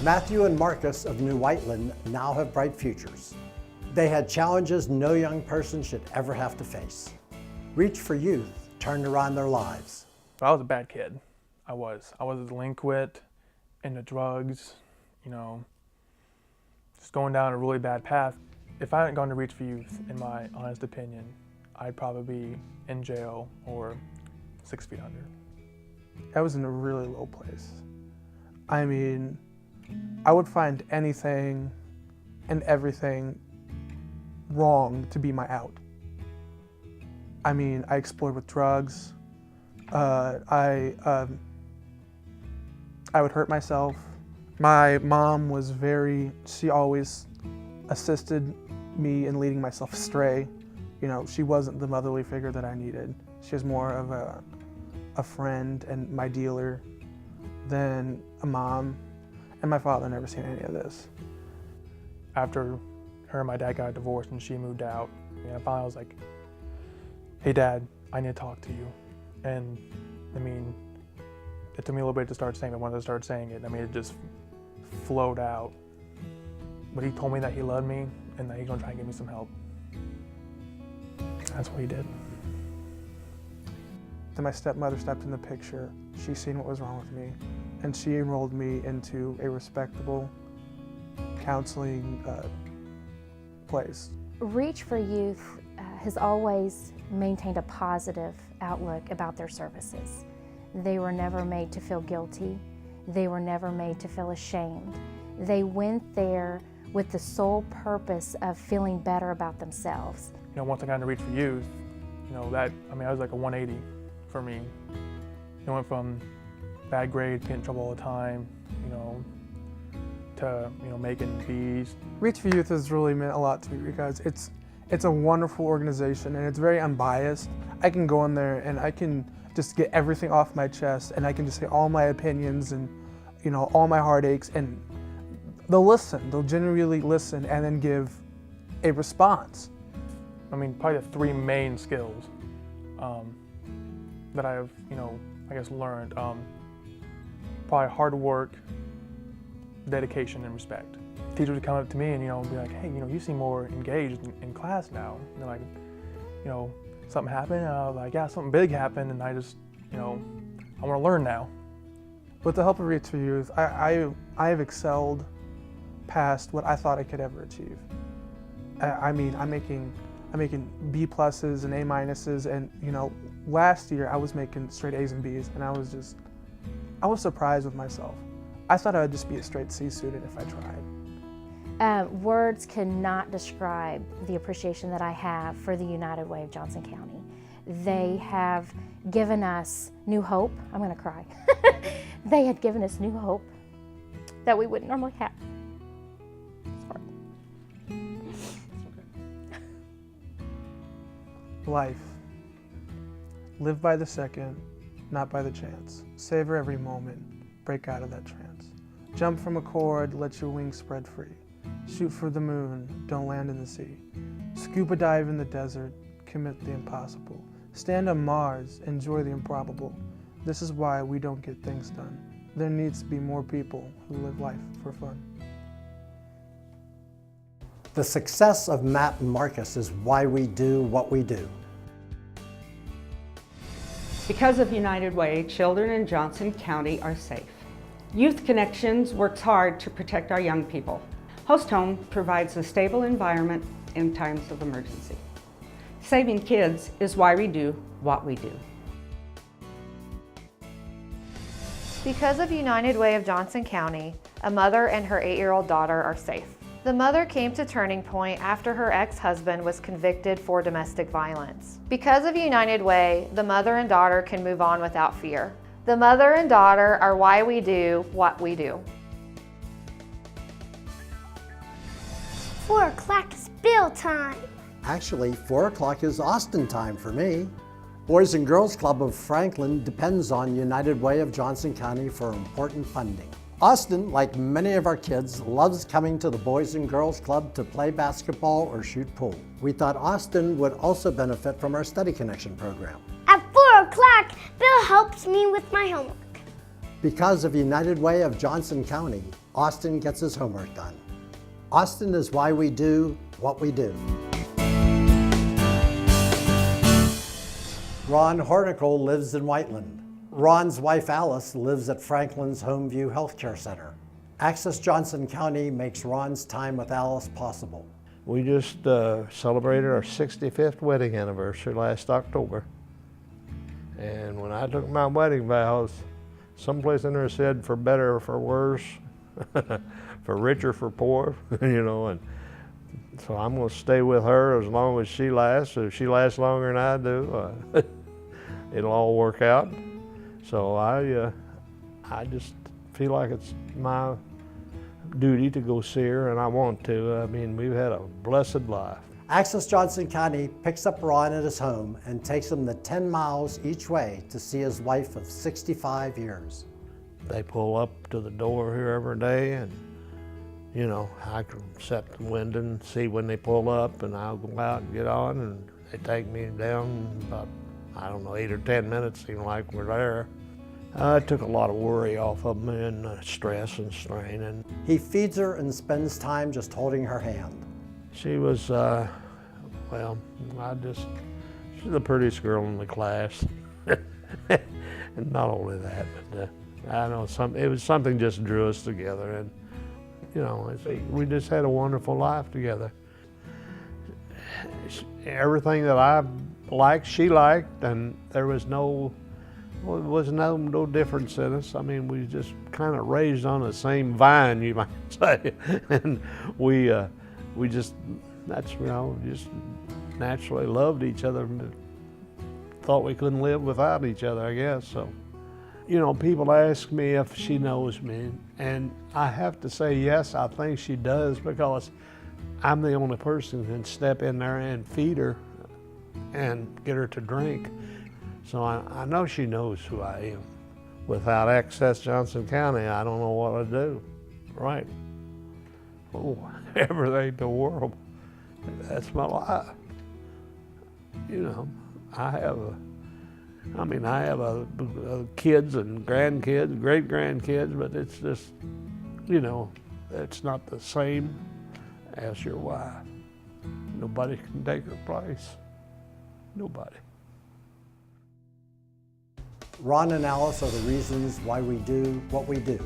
Matthew and Marcus of New Whiteland now have bright futures. They had challenges no young person should ever have to face. Reach for Youth turned around their lives. I was a bad kid. I was a delinquent, into drugs, just going down a really bad path. If I hadn't gone to Reach for Youth, in my honest opinion, I'd probably be in jail or 6 feet under. I was in a really low place. I mean, I would find anything and everything wrong to be my out. I mean, I explored with drugs. I would hurt myself. My mom was she always assisted me in leading myself astray. She wasn't the motherly figure that I needed. She was more of a friend and my dealer than a mom. And my father never seen any of this. After her and my dad got divorced and she moved out, and finally I was like, hey Dad, I need to talk to you. And it took me a little bit to start saying it. Once I started saying it, it just flowed out. But he told me that he loved me and that he's gonna try and give me some help. That's what he did. Then my stepmother stepped in the picture. She seen what was wrong with me, and she enrolled me into a respectable counseling place. Reach for Youth has always maintained a positive outlook about their services. They were never made to feel guilty. They were never made to feel ashamed. They went there with the sole purpose of feeling better about themselves. Once I got into Reach for Youth, I was like a 180 for me. It went from bad grades, getting in trouble all the time, to making B's. Reach for Youth has really meant a lot to me because it's a wonderful organization and it's very unbiased. I can go in there and I can just get everything off my chest and I can just say all my opinions and all my heartaches, and they'll listen. They'll genuinely listen and then give a response. Probably the 3 main skills that I've, learned. Probably hard work, dedication, and respect. Teachers would come up to me and, be like, hey, you seem more engaged in class now. And they're like, something happened? And I was like, yeah, something big happened, and I just, I want to learn now. With the help of Reach for Youth, I have excelled past what I thought I could ever achieve. I'm making B pluses and A minuses, and last year I was making straight A's and B's, and I was surprised with myself. I thought I would just be a straight C student if I tried. Words cannot describe the appreciation that I have for the United Way of Johnson County. They have given us new hope. I'm gonna cry. They had given us new hope that we wouldn't normally have. Life. Live by the second, not by the chance. Savor every moment. Break out of that trance. Jump from a cord, let your wings spread free. Shoot for the moon, don't land in the sea. Scuba dive in the desert, commit the impossible. Stand on Mars, enjoy the improbable. This is why we don't get things done. There needs to be more people who live life for fun. The success of Matt and Marcus is why we do what we do. Because of United Way, children in Johnson County are safe. Youth Connections works hard to protect our young people. Host Home provides a stable environment in times of emergency. Saving kids is why we do what we do. Because of United Way of Johnson County, a mother and her 8-year-old daughter are safe. The mother came to Turning Point after her ex-husband was convicted for domestic violence. Because of United Way, the mother and daughter can move on without fear. The mother and daughter are why we do what we do. 4 o'clock is bill time. Actually, 4 o'clock is Austin time for me. Boys and Girls Club of Franklin depends on United Way of Johnson County for important funding. Austin, like many of our kids, loves coming to the Boys and Girls Club to play basketball or shoot pool. We thought Austin would also benefit from our Study Connection program. At 4 o'clock, Bill helps me with my homework. Because of United Way of Johnson County, Austin gets his homework done. Austin is why we do what we do. Ron Hornicle lives in Whiteland. Ron's wife Alice lives at Franklin's Homeview Healthcare Center. Access Johnson County makes Ron's time with Alice possible. We just celebrated our 65th wedding anniversary last October. And when I took my wedding vows, someplace in there said for better or for worse, for richer, for poor, you know, and so I'm gonna stay with her as long as she lasts. If she lasts longer than I do, it'll all work out. So I just feel like it's my duty to go see her, and I want to. I mean, we've had a blessed life. Access Johnson County picks up Ron at his home and takes him the 10 miles each way to see his wife of 65 years. They pull up to the door here every day, and you know, I can set the window and see when they pull up, and I'll go out and get on, and they take me down about, I don't know, 8 or 10 minutes, seem like we're there. It took a lot of worry off of them and stress and strain. And He feeds her and spends time just holding her hand. she was, well, she's the prettiest girl in the class. And not only that, but I know it was something just drew us together, and you know, we just had a wonderful life together. Everything that I liked, she liked, and there was no difference in us. I mean, we just kind of raised on the same vine, you might say, and we just, that's, you know, just naturally loved each other. Thought we couldn't live without each other, I guess. So, you know, people ask me if she knows me, and I have to say yes, I think she does, because I'm the only person who can step in there and feed her and get her to drink. So I know she knows who I am. Without Access Johnson County, I don't know what I'd do. Right? Oh, everything in the world. That's my life. You know, I have kids and grandkids, great-grandkids, but it's just, you know, it's not the same as your wife. Nobody can take her place. Nobody. Ron and Alice are the reasons why we do what we do.